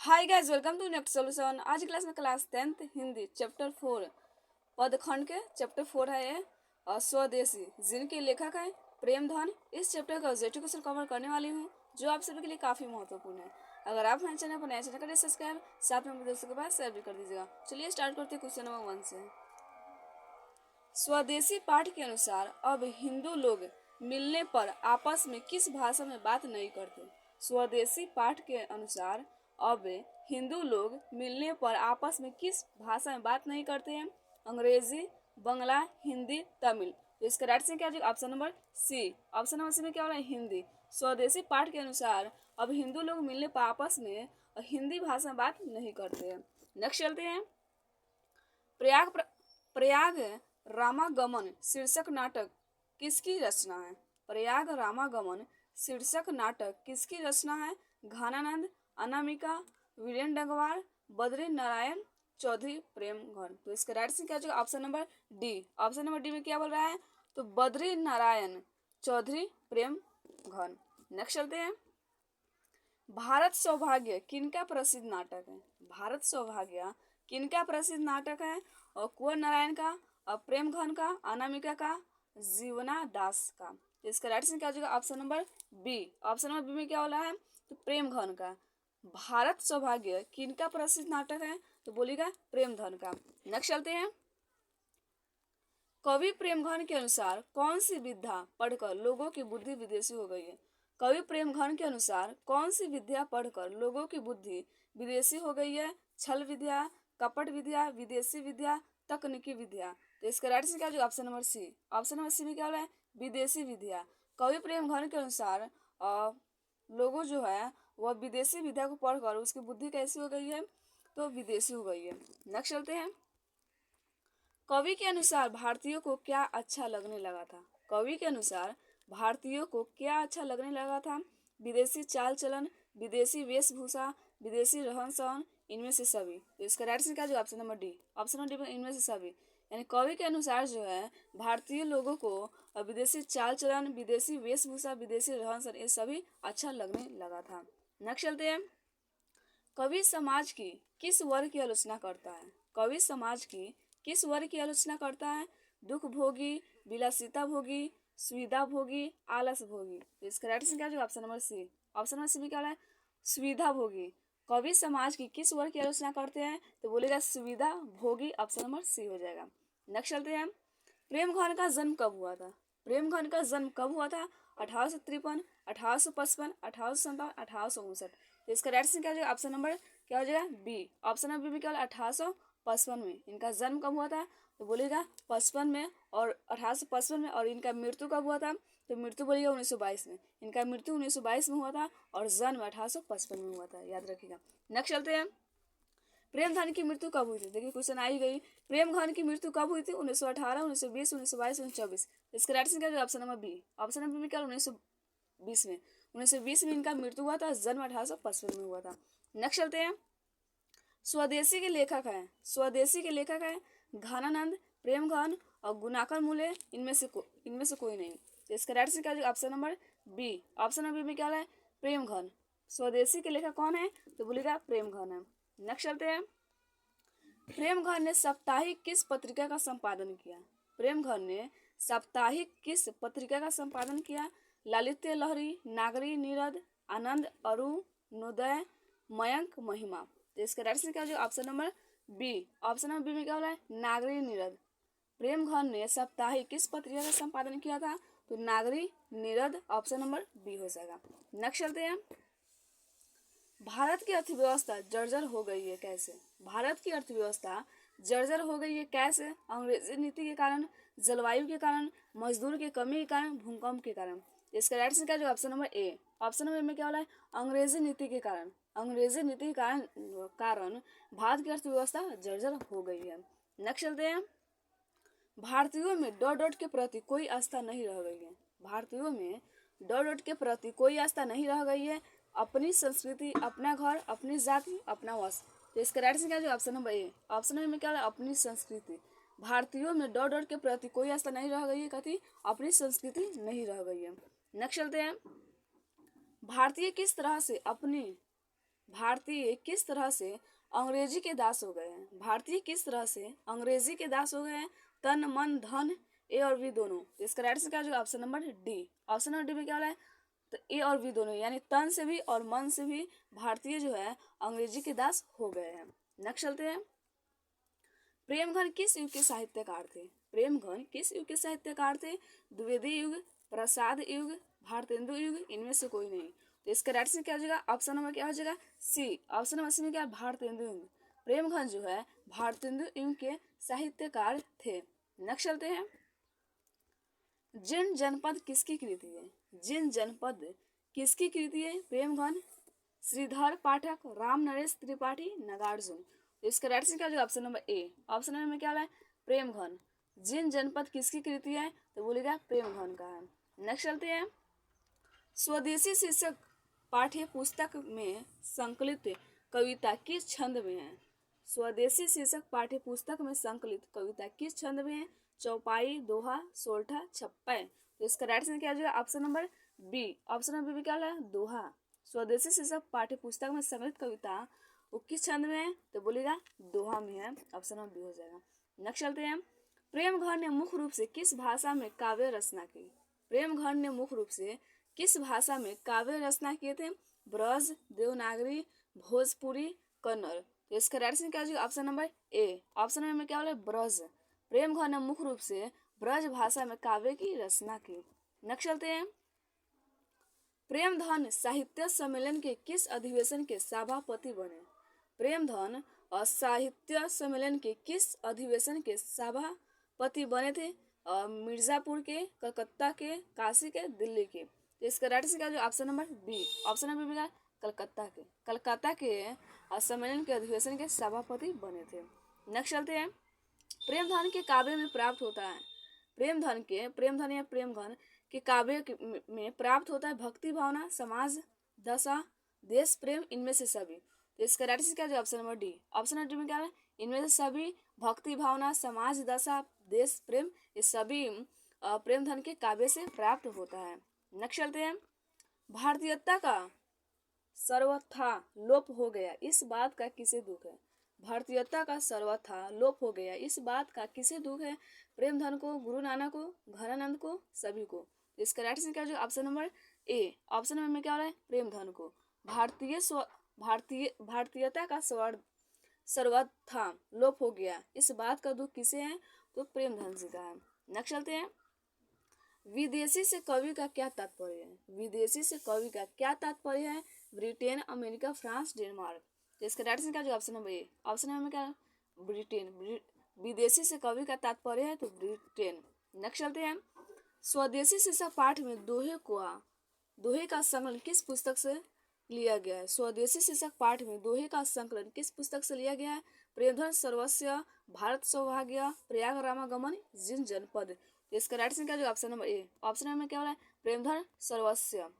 Hi guys, welcome to next solution. आज की class में क्लास 10th हिंदी चैप्टर 4 पदखंड के चैप्टर 4 है ये स्वदेशी, जिनके लेखक है प्रेमधन। इस चैप्टर का ऑब्जेक्टिव क्वेश्चन कवर करने वाली हूँ जो आप सभी के लिए काफी महत्वपूर्ण है। अगर आप हमारे चैनल पर नए चैनल करें सब्सक्राइब, साथ में दोस्तों के बाद शेयर भी कर दीजिएगा। चलिए स्टार्ट करते हैं क्वेश्चन नंबर 1 से। स्वदेशी पाठ के अनुसार अब हिंदू लोग मिलने पर आपस में किस भाषा में बात नहीं करते। स्वदेशी पाठ के अनुसार अब हिंदू लोग मिलने पर आपस में किस भाषा में बात नहीं करते हैं। अंग्रेजी, बंगला, हिंदी, तमिल। तो इसका राइट से क्या हो जाएगा? Option number C. Option number C में क्या हो रहा है? हिंदी। स्वदेशी पाठ के अनुसार अब हिंदू लोग मिलने पर आपस में हिंदी भाषा में बात नहीं करते हैं। नेक्स्ट चलते हैं। प्रयाग रामागमन शीर्षक नाटक किसकी रचना है? प्रयाग रामागमन शीर्षक नाटक किसकी रचना है? घनानंद, अनामिका, वीरेंद्र डगवार, बद्री नारायण चौधरी प्रेमघन। तो इसका राइट से क्या होगा? Option number D. Option number D में क्या बोल रहा है? तो बद्री नारायण चौधरी प्रेमघन। नेक्स्ट चलते हैं। भारत सौभाग्य किनका प्रसिद्ध नाटक है? भारत सौभाग्य किनका प्रसिद्ध नाटक है? और कुंवर नारायण का, और प्रेमघन का, अनामिका का, जीवना दास का। तो इसका राइट से क्या हो जाएगा? Option number B. Option number B में क्या बोला है? तो प्रेमघन का। भारत सौभाग्य किनका प्रसिद्ध नाटक है? तो बोलिएगा प्रेमधन का। नेक्स्ट चलते हैं। कवि प्रेमघन के अनुसार कौन सी विद्या पढ़कर लोगों की बुद्धि विदेशी हो गई है? कवि प्रेमघन के अनुसार कौन सी विद्या पढ़कर लोगों की बुद्धि विदेशी हो गई है? छल विद्या, कपट विद्या, विदेशी विद्या, तकनीकी विद्या। तो इसका राइट से क्या होगा? Option number C. Option number C में क्या हो रहा है? विदेशी विद्या। कवि प्रेमघन के अनुसार लोगों जो है वह विदेशी विद्या को पढ़कर उसकी बुद्धि कैसी हो गई है? तो विदेशी हो गई है। नेक्स्ट चलते हैं। कवि के अनुसार भारतीयों को क्या अच्छा लगने लगा था? कवि के अनुसार भारतीयों को क्या अच्छा लगने लगा था? विदेशी चाल चलन, विदेशी वेशभूषा, विदेशी रहन सहन, इनमें से सभी। तो इसका राइट से क्या जो? Option number D. Option number D में इनमें से सभी। यानी कवि के अनुसार जो है भारतीय लोगों को विदेशी चाल चलन, विदेशी वेशभूषा, विदेशी रहन सहन ये सभी अच्छा लगने लगा था। नेक्स्ट चलते हैं। कवि समाज की किस वर्ग की आलोचना करता है? कवि समाज की किस वर्ग की आलोचना करता है? दुख भोगी, विलासिता भोगी, सुविधा भोगी, आलस भोगी। तो इसका राइट से क्या होगा? Option number C. Option number C में क्या है? सुविधा भोगी। कवि समाज की किस वर्ग की आलोचना करते हैं? तो बोलेगा सुविधा भोगी। ऑप्शन नंबर सी हो जाएगा। नेक्स्ट चलते हैं। प्रेमघन का जन्म कब हुआ था? प्रेमघन का जन्म कब हुआ था? 1853, 1855, 1857, 1859। तो इसका राइट से क्या हो जाएगा? ऑप्शन नंबर क्या हो जाएगा? बी। ऑप्शन नंबर बी में क्या होगा? 1855 में। इनका जन्म कब हुआ था? तो बोलेगा 55 में, और 1855 में। और इनका मृत्यु कब हुआ था? तो मृत्यु बोलिएगा 1922 में। इनका मृत्यु 1922 में हुआ था और जन्म 1855 में हुआ था, याद रखिएगा। नेक्स्ट चलते हैं। प्रेमधन की मृत्यु कब हुई थी? देखिए क्वेश्चन आई गई। प्रेमधन की मृत्यु कब हुई थी? 1918, 1920, 1922, 1924। इसका राइट आंसर क्या है? Option number B. Option number में क्या? 1920 में। 1920 में इनका मृत्यु हुआ था, जन्म 1855 में हुआ था। नेक्स्ट चलते हैं। स्वदेशी के लेखक हैं, स्वदेशी के लेखक हैं घनानंद, प्रेमघन और गुणाकर मूले। इनमें से कोई नहीं। तो इसका राइट से क्या है? Option number B. Option number B में क्या है? प्रेमघन। स्वदेशी के लेखक कौन है? तो बोलिएगा प्रेमघन है। नेक्स्ट चलते हैं। प्रेमघन ने साप्ताहिक किस पत्रिका का संपादन किया? प्रेमघन ने साप्ताहिक किस पत्रिका का संपादन किया? ललित लहरी, नागरी नीरद, आनंद अरुणोदय, मयंक महिमा। तो इसका राइट से क्या हो जाएगा? Option number B. Option number B में क्या हो रहा है? नागरी नीरद। प्रेमघन ने साप्ताहिक किस पत्रिका का संपादन किया था? तो नागरी नीरद। ऑप्शन नंबर बी हो जाएगा। नेक्स्ट चलते हैं। भारत की अर्थव्यवस्था जर्जर हो गई है कैसे? भारत की अर्थव्यवस्था जर्जर हो गई है कैसे? अंग्रेजी नीति के कारण, जलवायु के कारण, मजदूर की कमी के कारण, भूकंप के कारण। इसका राइट आंसर क्या है? Option number A. Option number में क्या हो रहा है? अंग्रेजी नीति के कारण। अंग्रेजी नीति के कारण भारत की अर्थव्यवस्था जर्जर हो गई है। नेक्स्ट चलते हैं। भारतीयों में डॉट डॉट के प्रति कोई आस्था नहीं रह गई है। भारतीयों में डॉट डॉट के प्रति कोई आस्था नहीं रह गई है। अपनी संस्कृति, अपना घर, अपनी जाति, अपना वंश। तो इसका राइट से क्या है? Option number A. Option number में क्या है? अपनी संस्कृति। भारतीयों में डॉट डॉट के प्रति कोई आस्था नहीं रह गई है, कथी? अपनी संस्कृति नहीं रह गई है। नेक्स्ट चलते हैं। भारतीय किस तरह से अपनी भारतीय किस तरह से अंग्रेजी के दास हो गए हैं? भारतीय किस तरह से अंग्रेजी के दास हो गए हैं? तन मन धन, ए और बी दोनों। तो इसका राइट आंसर क्या हो जाएगा? Option number D. Option number D में क्या हो रहा है? तो ए और बी दोनों, यानी तन से भी और मन से भी भारतीय जो है अंग्रेजी के दास हो गए हैं। नेक्स्ट चलते हैं। प्रेमघन किस युग के साहित्यकार थे? प्रेमघन किस युग के साहित्यकार थे? द्विवेदी युग, प्रसाद युग, भारतेंदु युग, इनमें से कोई नहीं। तो इसका राइट आंसर क्या हो जाएगा? ऑप्शन नंबर क्या हो जाएगा? सी। ऑप्शन नंबर सी में क्या है? भारतेंदु युग। प्रेमघन जो है भारतेंदु युग के साहित्यकार थे। नेक्स्ट चलते हैं। जिन जनपद किसकी कृति है? जिन जनपद किसकी कृति है? प्रेमघन, श्रीधर पाठक, राम नरेश त्रिपाठी, नागार्जुन। तो इसका राइट आंसर क्या हो जाएगा? Option number A. Option number में क्या है? प्रेमघन। जिन जनपद किसकी कृति है? तो बोलेगा प्रेमघन का है। नेक्स्ट चलते हैं। स्वदेशी शीर्षक पाठ्य पुस्तक में संकलित कविता किस छंद में है? स्वदेशी शीर्षक पाठ्य पुस्तक में संकलित कविता किस छंद में है? चौपाई, दोहा, सोरठा, छप्पै। तो इसका राइट आंसर क्या हो जाएगा? Option number B. Option number B क्या है? दोहा। स्वदेशी शीर्षक पाठ्य पुस्तक में संकलित कविता वो किस छंद में है? तो बोलेगा दोहा में है। ऑप्शन नंबर बी हो जाएगा। नेक्स्ट चलते हैं। प्रेमघर ने मुख्य रूप से किस भाषा में काव्य रचना की? प्रेमघर ने मुख्य रूप से किस भाषा में काव्य रचना किए थे? ब्रज, देवनागरी, भोजपुरी, कन्नड़। तो इसका राइट आंसर क्या हो जाएगा? Option number A. Option number में क्या बोला? ब्रज। प्रेमघर ने मुख्य रूप से ब्रज भाषा में काव्य की रचना की। नेक्स्ट चलते हैं। प्रेमधन साहित्य सम्मेलन के किस अधिवेशन के सभापति बने? प्रेमधन और साहित्य सम्मेलन के किस अधिवेशन के सभापति बने थे? मिर्जापुर के, कलकत्ता के, काशी के, दिल्ली के। तो इसका राइट आंसर क्या है? Option number B. Option number B Calcutta के। कलकत्ता के सम्मेलन के अधिवेशन के सभापति बने थे। नेक्स्ट चलते हैं। प्रेमधन के काव्य में प्राप्त होता है। प्रेमधन या प्रेमघन के काव्य में प्राप्त होता है भक्ति भावना, समाज दशा, देश प्रेम, इनमें से सभी। तो इसका राइट आंसर क्या है? Option number D. Option number D में क्या है? इनमें से सभी, भक्ति भावना, समाज दशा, देश प्रेम, ये सभी प्रेमधन के काव्य से प्राप्त होता है। नेक्स्ट चलते हैं। भारतीयता का सर्वथा लोप हो गया, इस बात का किसे दुख है? भारतीयता का सर्वथा लोप हो गया, इस बात का किसे दुख है? प्रेमधन को, गुरु नानक को, घनानंद को, सभी को। इसका राइट आंसर क्या है? Option number A. Option number में क्या हो रहा है? प्रेमधन को। भारतीयता का सर्वथा लोप हो गया, इस बात का दुख किसे है? तो प्रेमधन जी का है। नेक्स्ट चलते हैं। विदेशी से कवि का क्या तात्पर्य है? विदेशी से कवि का क्या तात्पर्य है? Britain, America, France, Denmark. तो इसका राइट आंसर क्या है? Option number A. Option number में क्या है? ब्रिटेन। विदेशी से कवि का तात्पर्य है तो ब्रिटेन। नेक्स्ट चलते हैं। स्वदेशी शीर्षक पाठ में दोहे का संकलन किस पुस्तक से लिया गया है? स्वदेशी शीर्षक पाठ में दोहे का संकलन किस पुस्तक से लिया गया है? प्रेमधन सर्वस्व, भारत सौभाग्य, प्रयाग रामागमन, जिन जनपद। इसका राइट आंसर क्या है? Option number A. Option number में क्या हो रहा है? प्रेमधन सर्वस्व।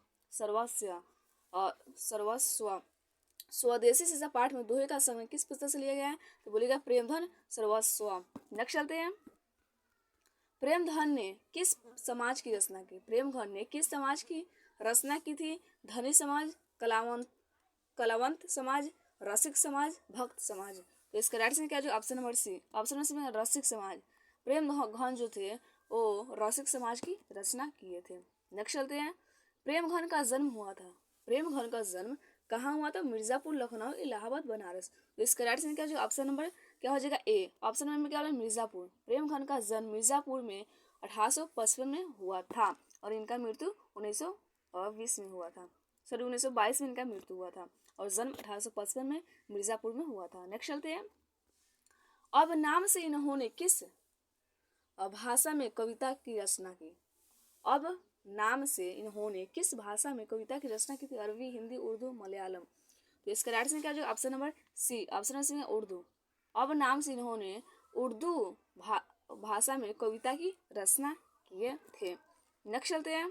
स्वदेशी शीर्षक पाठ में दोहे का संकलन किस पुस्तक से लिया गया है? तो बोलेगा प्रेमधन सर्वस्व। नेक्स्ट चलते हैं। प्रेमधन ने किस समाज की रचना की? प्रेमधन ने किस समाज की रचना की थी? धनी समाज, कलावंत समाज, रसिक समाज, भक्त समाज। तो इसका राइट आंसर क्या है? Option number C. Option number C में रसिक समाज। प्रेमधन जो थे वो रसिक समाज की रचना किए थे। नेक्स्ट चलते हैं। प्रेमधन का जन्म हुआ था। प्रेमधन का जन्म कहाँ हुआ था? मिर्जापुर, लखनऊ, इलाहाबाद, बनारस। तो इसका राइट आंसर क्या है? ऑप्शन नंबर क्या हो जाएगा? ए। ऑप्शन नंबर में क्या हो रहा है? मिर्जापुर। प्रेमधन का जन्म मिर्जापुर में 1855 में हुआ था और इनका मृत्यु 1920 में हुआ था। 1922 में इनका मृत्यु हुआ था और जन्म 1855 में मिर्जापुर में हुआ था। नेक्स्ट चलते हैं। अब नाम से इन्होंने किस भाषा में कविता की रचना की? अब नाम से इन्होंने किस भाषा में कविता की रचना की थी? अरबी, हिंदी, उर्दू, मलयालम। तो इसका राइट आंसर क्या है? Option number C. Option number C में उर्दू। अब नाम से इन्होंने उर्दू भाषा में कविता की रचना किए थे। नेक्स्ट चलते हैं।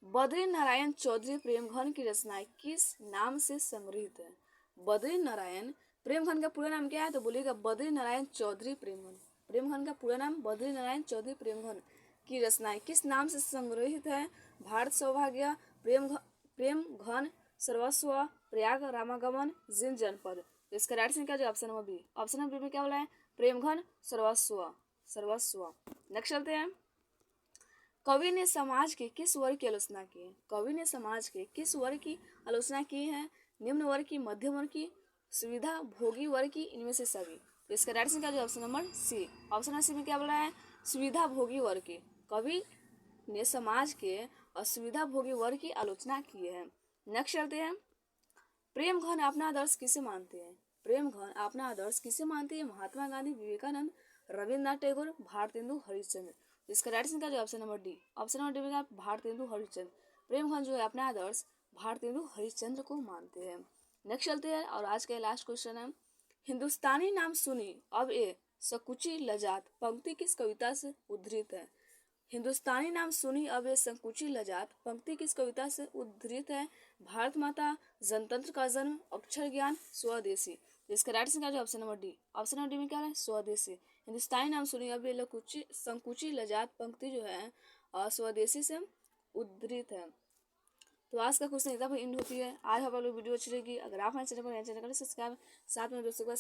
बद्री नारायण चौधरी प्रेमघन की रचनाएं किस नाम से संग्रहित है? बद्री नारायण प्रेमघन का पूरा नाम क्या है? तो बोलिएगा बद्री नारायण चौधरी प्रेमघन। प्रेमघन का पूरा नाम बद्री नारायण चौधरी प्रेमघन की रचनाएं किस नाम से संग्रहित है? भारत सौभाग्य, प्रेमघन, सर्वस्व, प्रयाग, रामागमन, जिन जनपद। तो इसका राइट आंसर क्या है? Option number B. Option number B में क्या बोला है? प्रेमघन, सर्वस्व, सर्वस्व। नेक्स्ट चलते हैं। कवि ने समाज के किस वर्ग की आलोचना की है? कवि ने समाज के किस वर्ग की आलोचना की है? निम्न वर्ग की, मध्यम वर्ग की, सुविधा भोगी वर्ग की, इनमें से सभी। तो इसका राइट आंसर क्या है? Option number C. Option number C में क्या बोला है? सुविधा भोगी वर्ग की। कवि ने समाज के असुविधा भोगी वर्ग की आलोचना की है। नेक्स्ट चलते हैं। प्रेमघन अपना आदर्श किसे मानते हैं? प्रेमघन अपना आदर्श किसे मानते हैं? महात्मा गांधी, विवेकानंद, रविन्द्रनाथ टैगोर, भारतेंदु हरिश्चंद्र। इसका राइट आंसर क्या है? Option number D. Option number D में क्या? भारतेंदु हरिश्चंद्र। प्रेमघन जो है अपना आदर्श भारतेंदु हरिश्चंद्र को मानते हैं। नेक्स्ट चलते हैं और आज का लास्ट क्वेश्चन है। हिंदुस्तानी नाम सुनी अब ए सकुची लजात पंक्ति किस कविता से उद्धृत है? हिंदुस्तानी नाम सुनी अब ये संकुची लजात पंक्ति किस कविता से उद्धृत है? भारत माता, जनतंत्र का जन्म, अक्षर ज्ञान, स्वदेशी। इसका राइट आंसर क्या है? Option number D. Option number D में क्या है? स्वदेशी। हिंदुस्तानी नाम सुनी अब ये संकुची लजात पंक्ति जो है स्वदेशी से उद्धृत है। तो आज का क्वेश्चन एकदम एंड होती है। आज हमारी वीडियो अच्छी लगी, अगर आप हमारे चैनल पर नए चैनल करें सब्सक्राइब, साथ में दोस्तों के